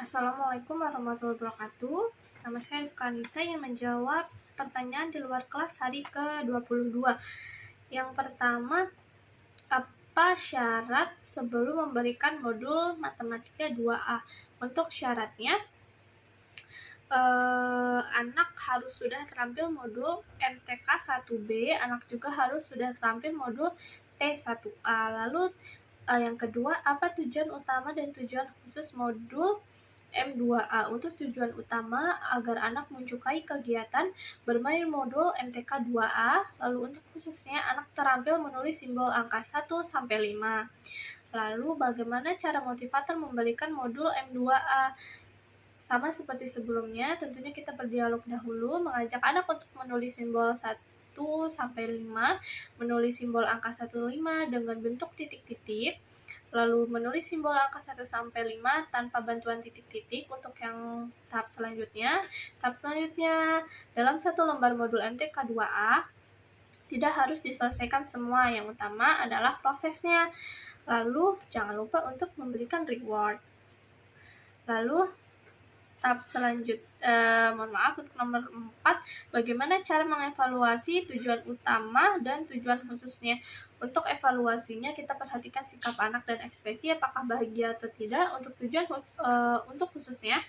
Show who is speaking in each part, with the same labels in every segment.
Speaker 1: Assalamualaikum warahmatullahi wabarakatuh. Nama saya Rifka Anissa yang menjawab pertanyaan di luar kelas hari ke-22. Yang pertama, apa syarat sebelum memberikan modul matematika 2A? Untuk syaratnya, anak harus sudah terampil modul MTK 1B, anak juga harus sudah terampil modul T1A. Lalu yang kedua, apa tujuan utama dan tujuan khusus modul M2A? Untuk tujuan utama agar anak menyukai kegiatan bermain modul MTK 2A. Lalu untuk khususnya anak terampil menulis simbol angka 1 sampai 5. Lalu bagaimana cara motivator memberikan modul M2A? Sama seperti sebelumnya, tentunya kita berdialog dahulu, mengajak anak untuk menulis simbol 1 sampai 5, menulis simbol angka 1-5 dengan bentuk titik-titik, lalu menulis simbol angka 1 sampai 5 tanpa bantuan titik-titik. Untuk yang tahap selanjutnya, dalam satu lembar modul MTK 2A tidak harus diselesaikan semua, yang utama adalah prosesnya. Lalu jangan lupa untuk memberikan reward. Lalu tahap untuk nomor 4, bagaimana cara mengevaluasi tujuan utama dan tujuan khususnya? Untuk evaluasinya kita perhatikan sikap anak dan ekspresi, apakah bahagia atau tidak. Untuk khususnya,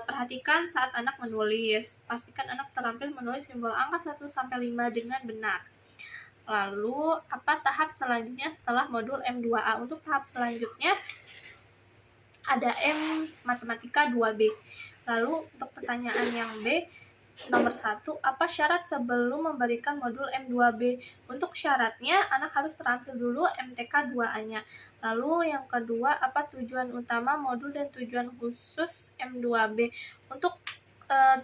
Speaker 1: perhatikan saat anak menulis, pastikan anak terampil menulis simbol angka 1 sampai 5 dengan benar. Lalu apa tahap selanjutnya setelah modul M2A? Untuk tahap selanjutnya ada M Matematika 2B. Lalu untuk pertanyaan yang B, nomor 1, apa syarat sebelum memberikan modul M2B? Untuk syaratnya, anak harus terampil dulu MTK 2A-nya. Lalu yang kedua, apa tujuan utama modul dan tujuan khusus M2B? Untuk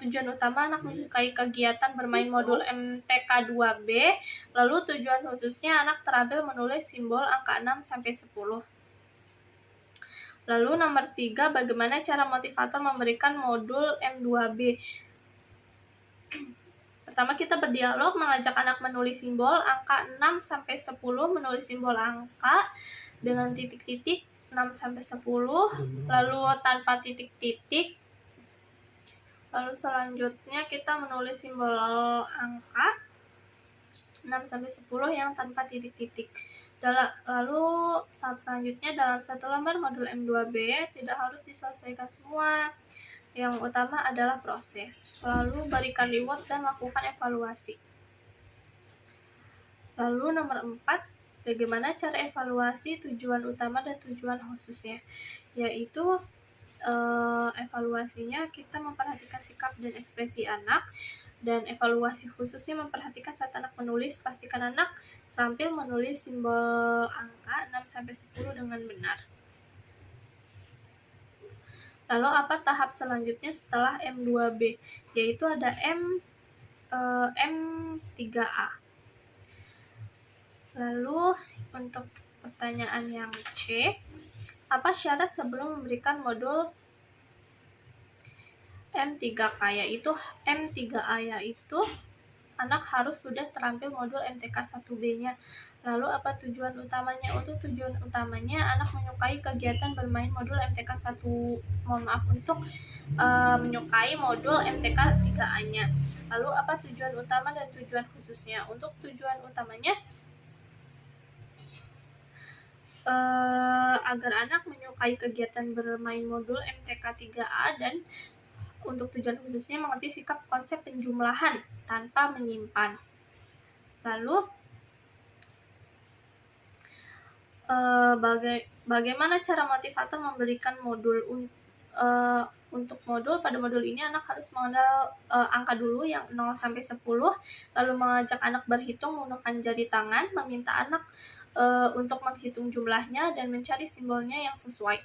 Speaker 1: tujuan utama anak menyukai kegiatan bermain modul MTK 2B. Lalu tujuan khususnya anak terampil menulis simbol angka 6 sampai 10. Lalu nomor 3, bagaimana cara motivator memberikan modul M2B? Pertama, kita berdialog, mengajak anak menulis simbol angka 6 sampai 10, menulis simbol angka dengan titik-titik 6 sampai 10, lalu tanpa titik-titik. Lalu selanjutnya kita menulis simbol angka 6 sampai 10 yang tanpa titik-titik. Lalu tahap selanjutnya, dalam satu lembar modul M2B tidak harus diselesaikan semua, yang utama adalah proses. Lalu berikan reward dan lakukan evaluasi. Lalu nomor 4, bagaimana cara evaluasi tujuan utama dan tujuan khususnya? Yaitu evaluasinya kita memperhatikan sikap dan ekspresi anak, dan evaluasi khususnya memperhatikan saat anak menulis, pastikan anak terampil menulis simbol angka 6 sampai 10 dengan benar. Lalu apa tahap selanjutnya setelah M2B? Yaitu ada M3A. Lalu untuk pertanyaan yang C, apa syarat sebelum memberikan modul M3K? Yaitu M3A yaitu anak harus sudah terampil modul MTK 1B-nya. Lalu apa tujuan utamanya? Untuk tujuan utamanya anak menyukai kegiatan bermain modul MTK 1, menyukai modul MTK 3A-nya. Lalu apa tujuan utama dan tujuan khususnya? Untuk tujuan utamanya agar anak menyukai kegiatan bermain modul MTK 3A, dan untuk tujuan khususnya mengerti sikap konsep penjumlahan tanpa menyimpan. Lalu bagaimana cara motivator memberikan modul untuk modul? Pada modul ini anak harus mengenal angka dulu yang 0 sampai 10, lalu mengajak anak berhitung menggunakan jari tangan, meminta anak untuk menghitung jumlahnya dan mencari simbolnya yang sesuai.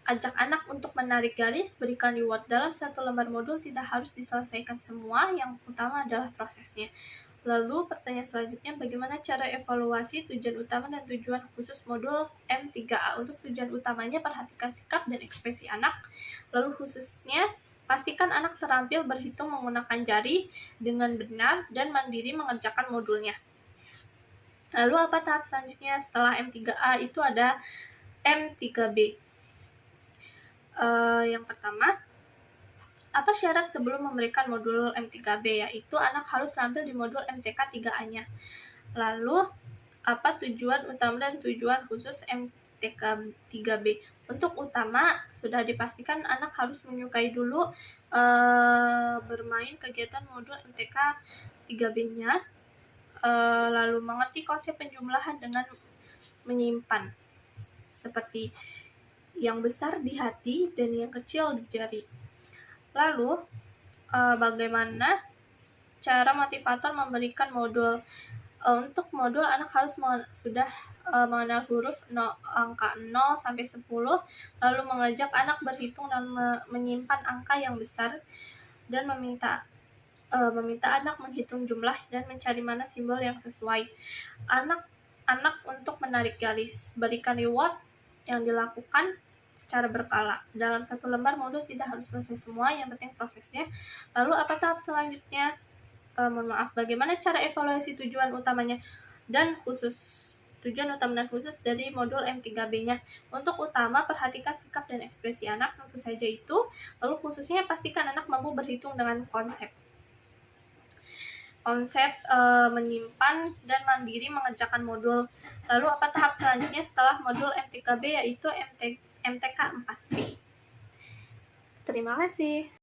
Speaker 1: Ajak anak untuk menarik garis, berikan reward. Dalam satu lembar modul tidak harus diselesaikan semua, yang utama adalah prosesnya. Lalu pertanyaan selanjutnya, bagaimana cara evaluasi tujuan utama dan tujuan khusus modul M3A? Untuk tujuan utamanya, perhatikan sikap dan ekspresi anak. Lalu khususnya, pastikan anak terampil berhitung menggunakan jari dengan benar dan mandiri mengerjakan modulnya. Lalu apa tahap selanjutnya setelah M3A? Itu ada M3B. Yang pertama, apa syarat sebelum memberikan modul M3B? Yaitu anak harus terampil di modul MTK 3A-nya. Lalu, apa tujuan utama dan tujuan khusus MTK 3B? Untuk utama, sudah dipastikan anak harus menyukai dulu bermain kegiatan modul MTK 3B-nya, lalu mengerti konsep penjumlahan dengan menyimpan, seperti yang besar di hati dan yang kecil di jari. Lalu, bagaimana cara motivator memberikan modul? Untuk modul, anak harus sudah mengenal huruf angka 0 sampai 10, lalu mengajak anak berhitung dan menyimpan angka yang besar, dan meminta anak menghitung jumlah dan mencari mana simbol yang sesuai. Anak untuk menarik garis, berikan reward yang dilakukan secara berkala. Dalam satu lembar modul tidak harus selesai semua, yang penting prosesnya. Lalu apa tahap selanjutnya? Bagaimana cara evaluasi tujuan utamanya dan khusus? Tujuan utama dan khusus dari modul M3B-nya. Untuk utama, perhatikan sikap dan ekspresi anak, tentu saja itu. Lalu khususnya, pastikan anak mampu berhitung dengan konsep menyimpan dan mandiri mengerjakan modul. Lalu apa tahap selanjutnya setelah modul M3B? Yaitu MTK 4B. Terima kasih.